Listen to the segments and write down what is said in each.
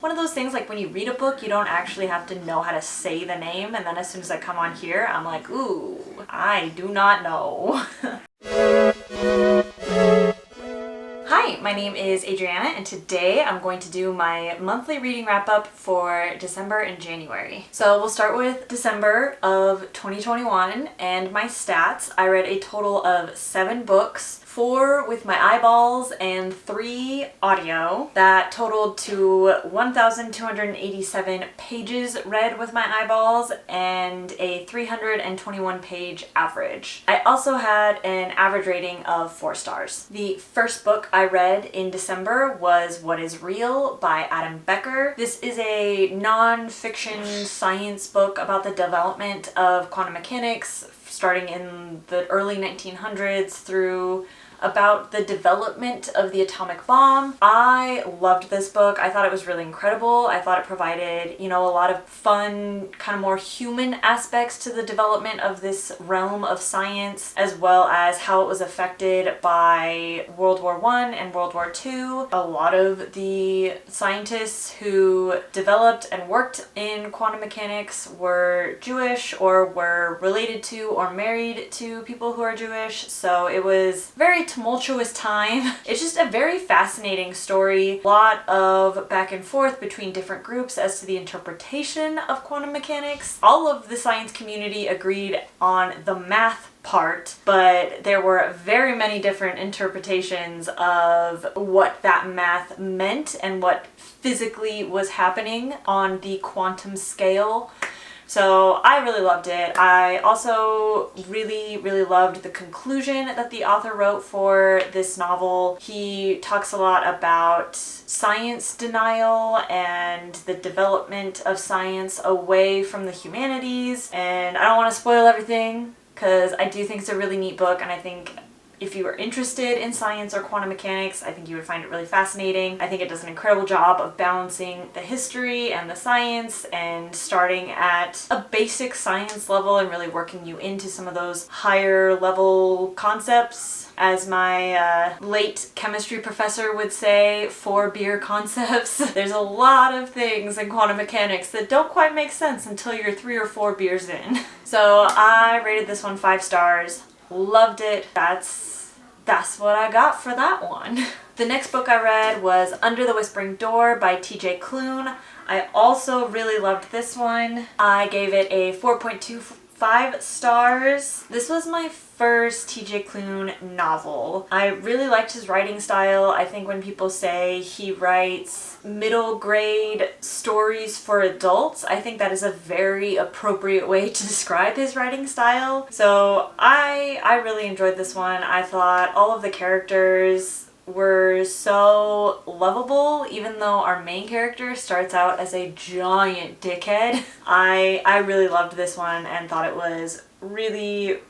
One of those things like when you read a book, you don't actually have to know how to say the name, and then as soon as I come on here, I'm like, ooh, I do not know. Hi, my name is Adriana, and today I'm going to do my monthly reading wrap-up for December and January. So we'll start with December of 2021, and my stats. I read a total of 7 books, 4 with my eyeballs and 3 audio. That totaled to 1,287 pages read with my eyeballs and a 321 page average. I also had an average rating of 4 stars. The first book I read in December was What is Real by Adam Becker. This is a non-fiction science book about the development of quantum mechanics starting in the early 1900s through about the development of the atomic bomb. I loved this book. I thought it was really incredible. I thought it provided, a lot of fun, kind of more human aspects to the development of this realm of science, as well as how it was affected by World War I and World War II. A lot of the scientists who developed and worked in quantum mechanics were Jewish or were related to or married to people who are Jewish, so it was very tumultuous time. It's just a very fascinating story. A lot of back and forth between different groups as to the interpretation of quantum mechanics. All of the science community agreed on the math part, but there were very many different interpretations of what that math meant and what physically was happening on the quantum scale. So I really loved it. I also really loved the conclusion that the author wrote for this novel. He talks a lot about science denial and the development of science away from the humanities. And I don't want to spoil everything because I do think it's a really neat book, and I think if you are interested in science or quantum mechanics, I think you would find it really fascinating. I think it does an incredible job of balancing the history and the science and starting at a basic science level and really working you into some of those higher level concepts. As my late chemistry professor would say, 4 beer concepts. There's a lot of things in quantum mechanics that don't quite make sense until you're 3 or 4 beers in. So I rated this one 5 stars. Loved it. That's what I got for that one. The next book I read was Under the Whispering Door by TJ Klune. I also really loved this one. I gave it a 4.25 stars. This was my first TJ Klune novel. I really liked his writing style. I think when people say he writes middle grade stories for adults, I think that is a very appropriate way to describe his writing style. So I really enjoyed this one. I thought all of the characters were so lovable, even though our main character starts out as a giant dickhead. I really loved this one and thought it was really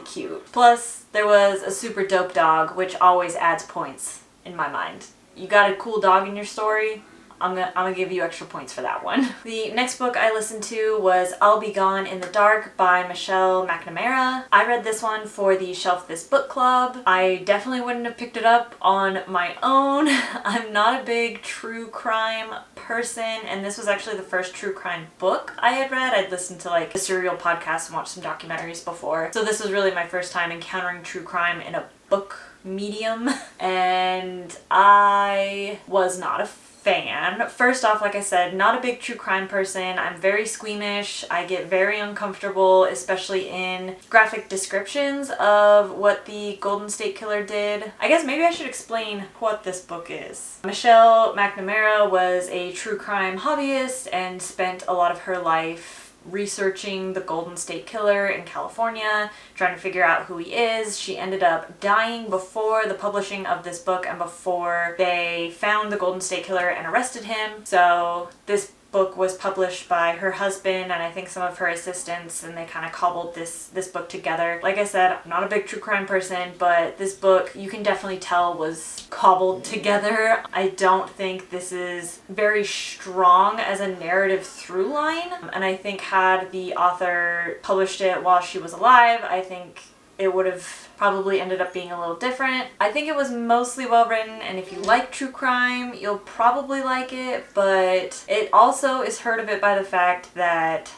cute. Plus, there was a super dope dog, which always adds points in my mind. You got a cool dog in your story, I'm gonna give you extra points for that one. The next book I listened to was I'll Be Gone in the Dark by Michelle McNamara. I read this one for the Shelf This Book Club. I definitely wouldn't have picked it up on my own. I'm not a big true crime person, and this was actually the first true crime book I had read. I'd listened to like a serial podcast and watched some documentaries before. So this was really my first time encountering true crime in a book medium, and I was not a fan. First off, like I said, not a big true crime person. I'm very squeamish. I get very uncomfortable, especially in graphic descriptions of what the Golden State Killer did. I guess maybe I should explain what this book is. Michelle McNamara was a true crime hobbyist and spent a lot of her life researching the Golden State Killer in California, trying to figure out who he is. She ended up dying before the publishing of this book and before they found the Golden State Killer and arrested him. So this book was published by her husband and I think some of her assistants, and they kind of cobbled this book together. Like I said, I'm not a big true crime person, but this book you can definitely tell was cobbled together. I don't think this is very strong as a narrative through line, and I think had the author published it while she was alive, I think it would have probably ended up being a little different. I think it was mostly well written, and if you like true crime, you'll probably like it, but it also is hurt a bit by the fact that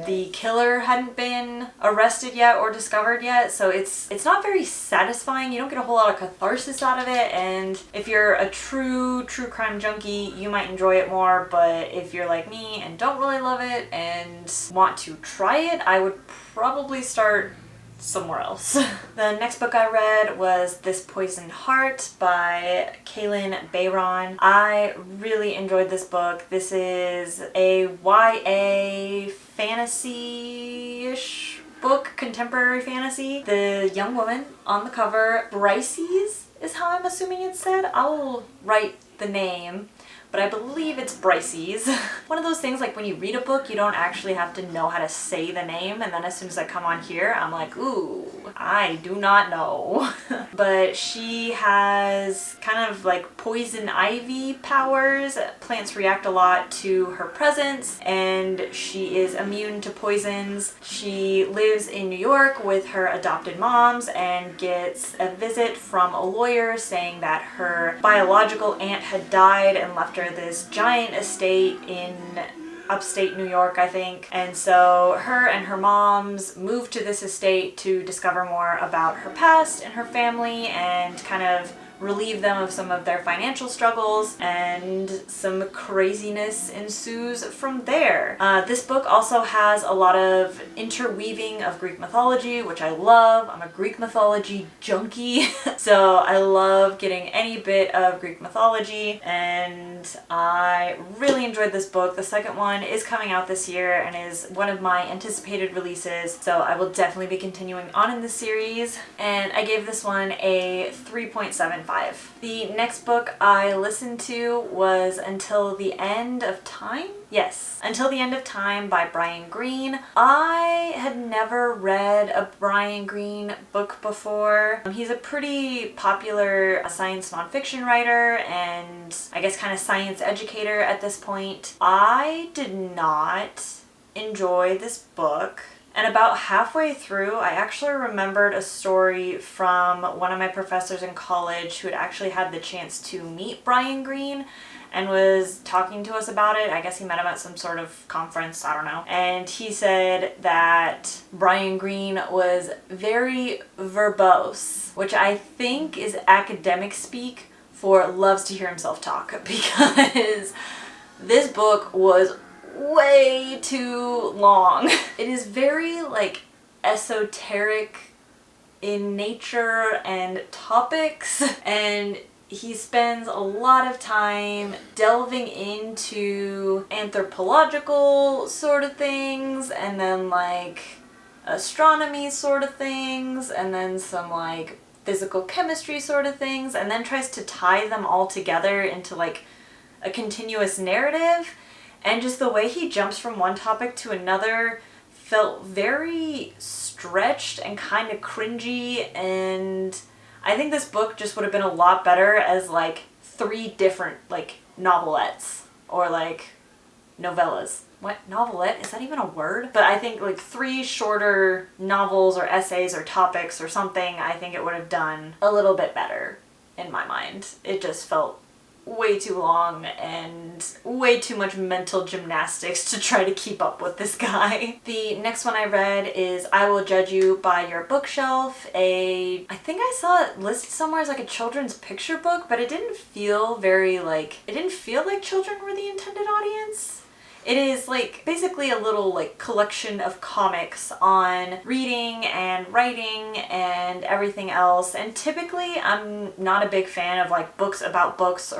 the killer hadn't been arrested yet or discovered yet, so it's not very satisfying. You don't get a whole lot of catharsis out of it, and if you're a true crime junkie, you might enjoy it more, but if you're like me and don't really love it and want to try it, I would probably start somewhere else. The next book I read was This Poisoned Heart by Kaylin Bayron. I really enjoyed this book. This is a YA fantasy-ish book, contemporary fantasy. The young woman on the cover, Bryces is how I'm assuming it's said. I'll write the name, but I believe it's Bryces. One of those things, like when you read a book, you don't actually have to know how to say the name, and then as soon as I come on here, I'm like, ooh, I do not know. But she has kind of like poison ivy powers. Plants react a lot to her presence, and she is immune to poisons. She lives in New York with her adopted moms and gets a visit from a lawyer saying that her biological aunt had died and left her this giant estate in upstate New York, I think. And so her and her moms moved to this estate to discover more about her past and her family and kind of relieve them of some of their financial struggles, and some craziness ensues from there. This book also has a lot of interweaving of Greek mythology, which I love. I'm a Greek mythology junkie, so I love getting any bit of Greek mythology, and I really enjoyed this book. The second one is coming out this year and is one of my anticipated releases, so I will definitely be continuing on in this series, and I gave this one a 3.75. The next book I listened to was Until the End of Time? Yes, Until the End of Time by Brian Greene. I had never read a Brian Greene book before. He's a pretty popular science nonfiction writer and I guess kind of science educator at this point. I did not enjoy this book. And about halfway through, I actually remembered a story from one of my professors in college who had actually had the chance to meet Brian Greene and was talking to us about it. I guess he met him at some sort of conference, I don't know. And he said that Brian Greene was very verbose, which I think is academic speak for loves to hear himself talk, because this book was way too long. It is very like esoteric in nature and topics, and he spends a lot of time delving into anthropological sort of things, and then like astronomy sort of things, and then some like physical chemistry sort of things, and then tries to tie them all together into like a continuous narrative. And just the way he jumps from one topic to another felt very stretched and kind of cringy, and I think this book just would have been a lot better as like 3 different like novelettes or like novellas. What? Novelette? Is that even a word? But I think like 3 shorter novels or essays or topics or something, I think it would have done a little bit better in my mind. It just felt way too long and way too much mental gymnastics to try to keep up with this guy. The next one I read is I Will Judge You by Your Bookshelf. I think I saw it listed somewhere as like a children's picture book, but it didn't feel very like, it didn't feel like children were the intended audience. It is like basically a little like collection of comics on reading and writing and everything else. And typically I'm not a big fan of like books or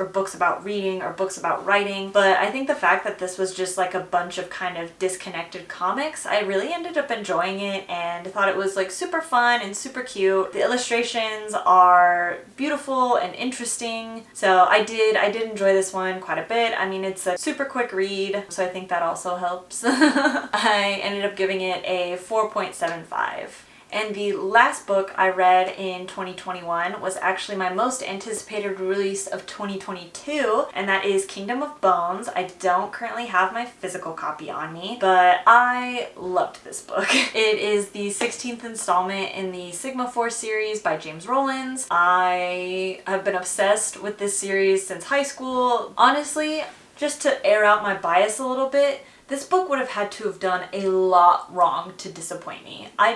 books about reading or books about writing. But I think the fact that this was just like a bunch of kind of disconnected comics, I really ended up enjoying it and thought it was like super fun and super cute. The illustrations are beautiful and interesting. So I did enjoy this one quite a bit. I mean, it's a super quick read, so I think that also helps. I ended up giving it a 4.75. And the last book I read in 2021 was actually my most anticipated release of 2022, and that is Kingdom of Bones. I don't currently have my physical copy on me, but I loved this book. It is the 16th installment in the Sigma Force series by James Rowlands. I have been obsessed with this series since high school. Honestly, just to air out my bias a little bit, this book would have had to have done a lot wrong to disappoint me. I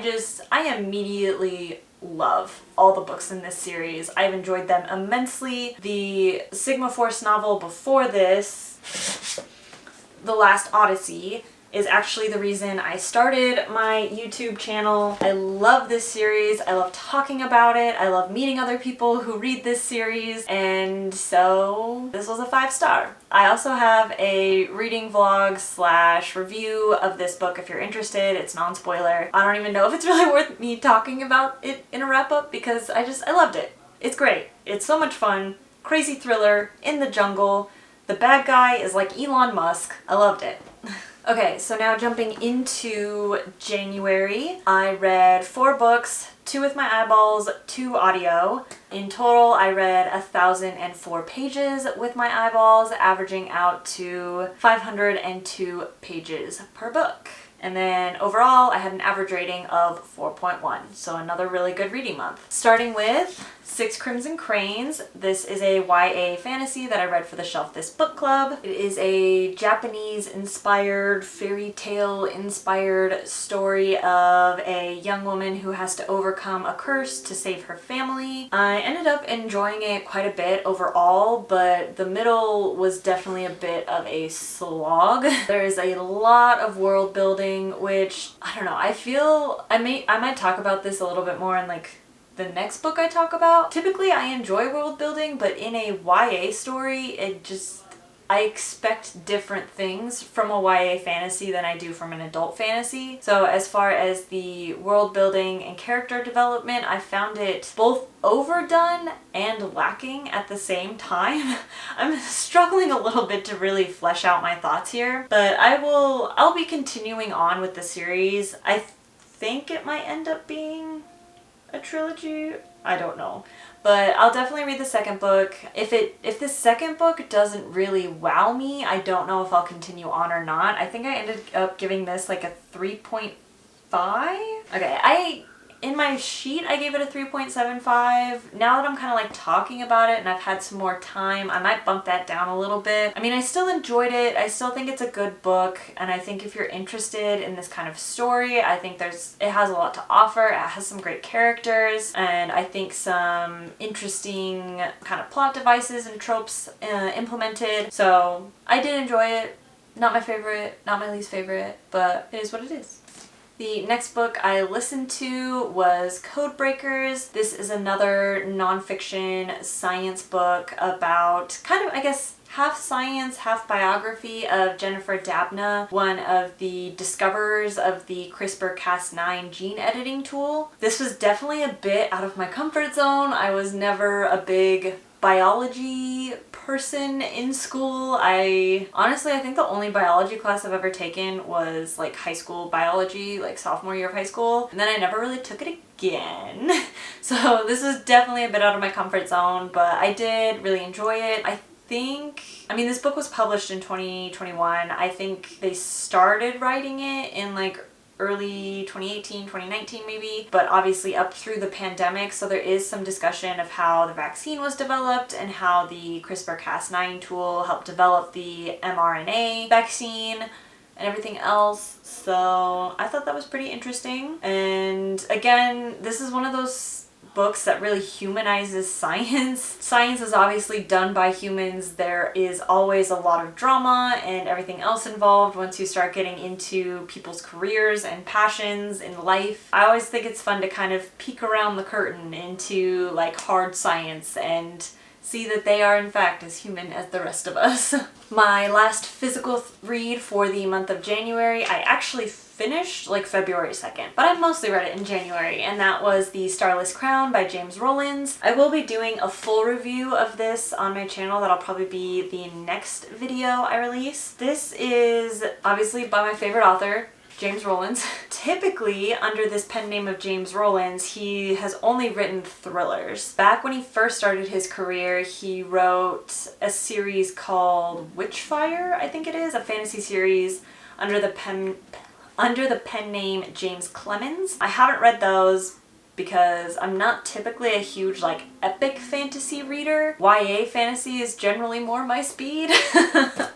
immediately love all the books in this series. I've enjoyed them immensely. The Sigma Force novel before this, The Last Odyssey, is actually the reason I started my YouTube channel. I love this series. I love talking about it. I love meeting other people who read this series, and so this was a 5-star. I also have a reading vlog / review of this book if you're interested. It's non-spoiler. I don't even know if it's really worth me talking about it in a wrap-up because I loved it. It's great. It's so much fun. Crazy thriller in the jungle. The bad guy is like Elon Musk. I loved it. Okay, so now jumping into January, I read 4 books, 2 with my eyeballs, 2 audio. In total, I read 1,004 pages with my eyeballs, averaging out to 502 pages per book. And then overall, I had an average rating of 4.1, so another really good reading month. Starting with 6 Crimson Cranes. This is a YA fantasy that I read for the Shelf This Book Club. It is a Japanese-inspired, fairy tale-inspired story of a young woman who has to overcome a curse to save her family. I ended up enjoying it quite a bit overall, but the middle was definitely a bit of a slog. There is a lot of world building, which, I don't know, I feel I might talk about this a little bit more in like the next book I talk about. Typically I enjoy world building, but in a YA story, I expect different things from a YA fantasy than I do from an adult fantasy. So as far as the world building and character development, I found it both overdone and lacking at the same time. I'm struggling a little bit to really flesh out my thoughts here, but I'll be continuing on with the series. I think it might end up being a trilogy. I don't know. But I'll definitely read the second book. If the second book doesn't really wow me, I don't know if I'll continue on or not. I think I ended up giving this like a 3.5. Okay, in my sheet, I gave it a 3.75. Now that I'm kind of like talking about it and I've had some more time, I might bump that down a little bit. I mean, I still enjoyed it. I still think it's a good book. And I think if you're interested in this kind of story, I think it has a lot to offer. It has some great characters and I think some interesting kind of plot devices and tropes implemented. So I did enjoy it. Not my favorite, not my least favorite, but it is what it is. The next book I listened to was Codebreakers. This is another nonfiction science book about kind of, I guess, half science, half biography of Jennifer Doudna, one of the discoverers of the CRISPR-Cas9 gene editing tool. This was definitely a bit out of my comfort zone. I was never a big biology person in school. I think the only biology class I've ever taken was like high school biology, like sophomore year of high school, and then I never really took it again. So this was definitely a bit out of my comfort zone, but I did really enjoy it. This book was published in 2021. I think they started writing it in like early 2018, 2019 maybe, but obviously up through the pandemic, so there is some discussion of how the vaccine was developed and how the CRISPR-Cas9 tool helped develop the mRNA vaccine and everything else. So I thought that was pretty interesting. And again, this is one of those books that really humanizes science. Science is obviously done by humans. There is always a lot of drama and everything else involved once you start getting into people's careers and passions in life. I always think it's fun to kind of peek around the curtain into like hard science and see that they are in fact as human as the rest of us. My last physical read for the month of January, I actually finished like February 2nd, but I mostly read it in January, and that was the Starless Crown by James Rowlands. I will be doing a full review of this on my channel. That'll probably be the next video I release. This is obviously by my favorite author, James Rollins. Typically, under this pen name of James Rollins, he has only written thrillers. Back when he first started his career, he wrote a series called Witchfire, I think it is, a fantasy series under the pen name James Clemens. I haven't read those because I'm not typically a huge like epic fantasy reader. YA fantasy is generally more my speed.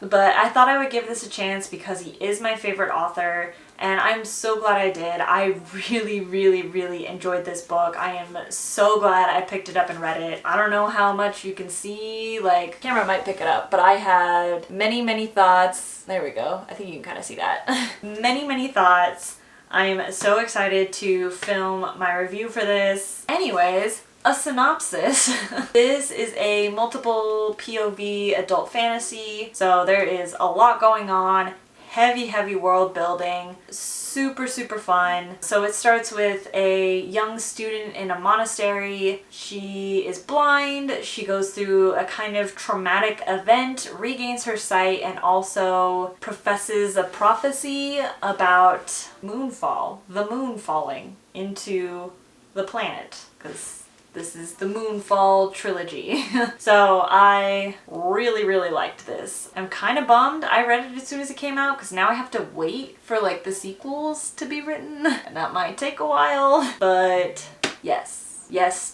But I thought I would give this a chance because he is my favorite author and I'm so glad I did. I really enjoyed this book. I am so glad I picked it up and read it. I don't know how much you can see, like camera might pick it up, but I had many thoughts. There we go. I think you can kind of see that. many thoughts. I'm so excited to film my review for this. Anyways, a synopsis. This is a multiple POV adult fantasy, so there is a lot going on. Heavy world building. Super fun. So it starts with a young student in a monastery. She is blind. She goes through a kind of traumatic event, regains her sight, and also professes a prophecy about moonfall. The moon falling into the planet. Because this is the Moonfall trilogy. So I really liked this. I'm kind of bummed I read it as soon as it came out because now I have to wait for like the sequels to be written and that might take a while, but yes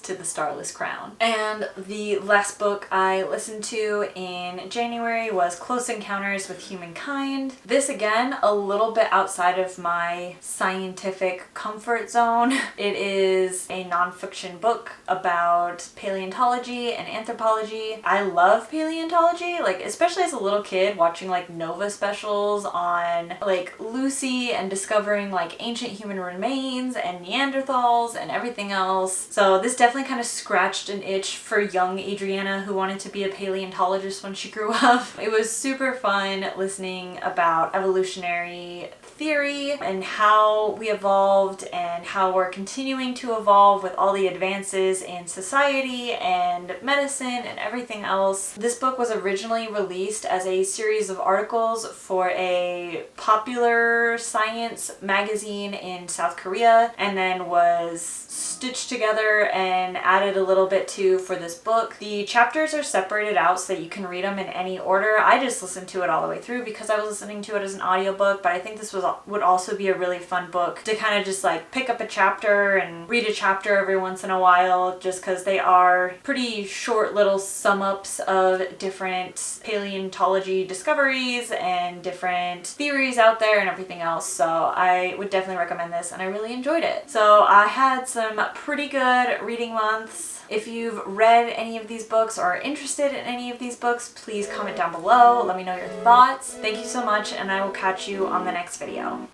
to the Starless Crown. And the last book I listened to in January was Close Encounters with Humankind. This again, a little bit outside of my scientific comfort zone. It is a nonfiction book about paleontology and anthropology. I love paleontology, like especially as a little kid watching like Nova specials on like Lucy and discovering like ancient human remains and Neanderthals and everything else. So this definitely kind of scratched an itch for young Adriana who wanted to be a paleontologist when she grew up. It was super fun listening about evolutionary theory and how we evolved and how we're continuing to evolve with all the advances in society and medicine and everything else. This book was originally released as a series of articles for a popular science magazine in South Korea and then was stitched together and added a little bit to for this book. The chapters are separated out so that you can read them in any order. I just listened to it all the way through because I was listening to it as an audiobook, but I think this would also be a really fun book to kind of just like pick up a chapter and read a chapter every once in a while, just because they are pretty short little sum-ups of different paleontology discoveries and different theories out there and everything else. So I would definitely recommend this and I really enjoyed it. So I had some pretty good reading months. If you've read any of these books or are interested in any of these books, please comment down below. Let me know your thoughts. Thank you so much and I will catch you on the next video.